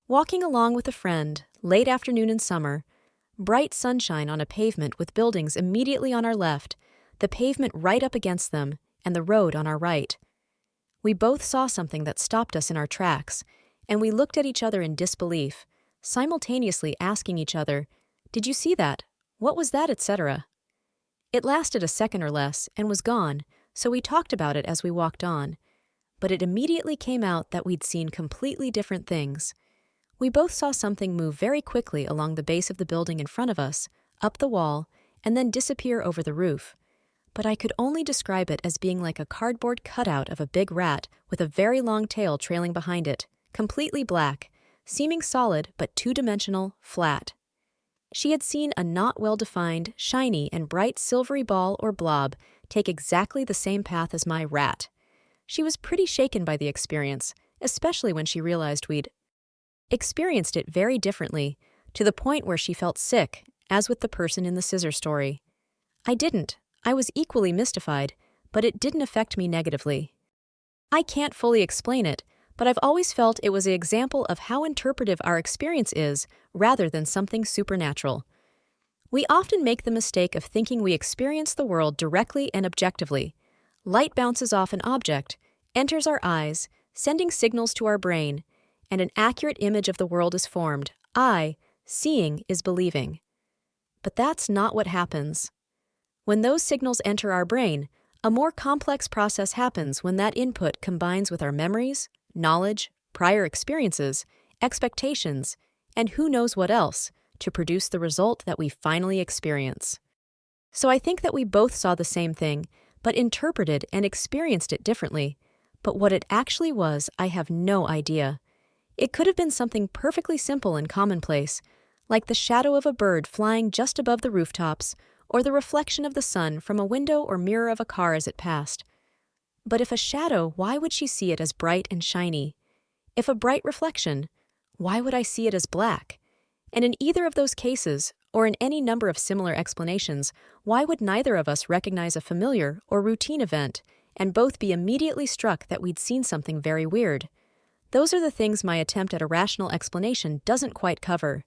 Walking along with a friend, late afternoon in summer, bright sunshine on a pavement with buildings immediately on our left, the pavement right up against them, and the road on our right. We both saw something that stopped us in our tracks, and we looked at each other in disbelief, simultaneously asking each other, "Did you see that? What was that?" etc. It lasted a second or less and was gone, so we talked about it as we walked on. But it immediately came out that we'd seen completely different things. We both saw something move very quickly along the base of the building in front of us, up the wall, and then disappear over the roof. But I could only describe it as being like a cardboard cutout of a big rat with a very long tail trailing behind it, completely black, seeming solid but two-dimensional, flat. She had seen a not well-defined, shiny, and bright silvery ball or blob take exactly the same path as my rat. She was pretty shaken by the experience, especially when she realized we'd experienced it very differently, to the point where she felt sick, as with the person in the scissor story. I didn't. I was equally mystified, but it didn't affect me negatively. I can't fully explain it, but I've always felt it was an example of how interpretive our experience is rather than something supernatural. We often make the mistake of thinking we experience the world directly and objectively. Light bounces off an object, enters our eyes, sending signals to our brain, and an accurate image of the world is formed. Seeing is believing. But that's not what happens. When those signals enter our brain, a more complex process happens when that input combines with our memories, knowledge, prior experiences, expectations, and who knows what else, to produce the result that we finally experience. So I think that we both saw the same thing, but interpreted and experienced it differently. But what it actually was, I have no idea. It could have been something perfectly simple and commonplace, like the shadow of a bird flying just above the rooftops, or the reflection of the sun from a window or mirror of a car as it passed. But if a shadow, why would she see it as bright and shiny? If a bright reflection, why would I see it as black? And in either of those cases, or in any number of similar explanations, why would neither of us recognize a familiar or routine event and both be immediately struck that we'd seen something very weird? Those are the things my attempt at a rational explanation doesn't quite cover.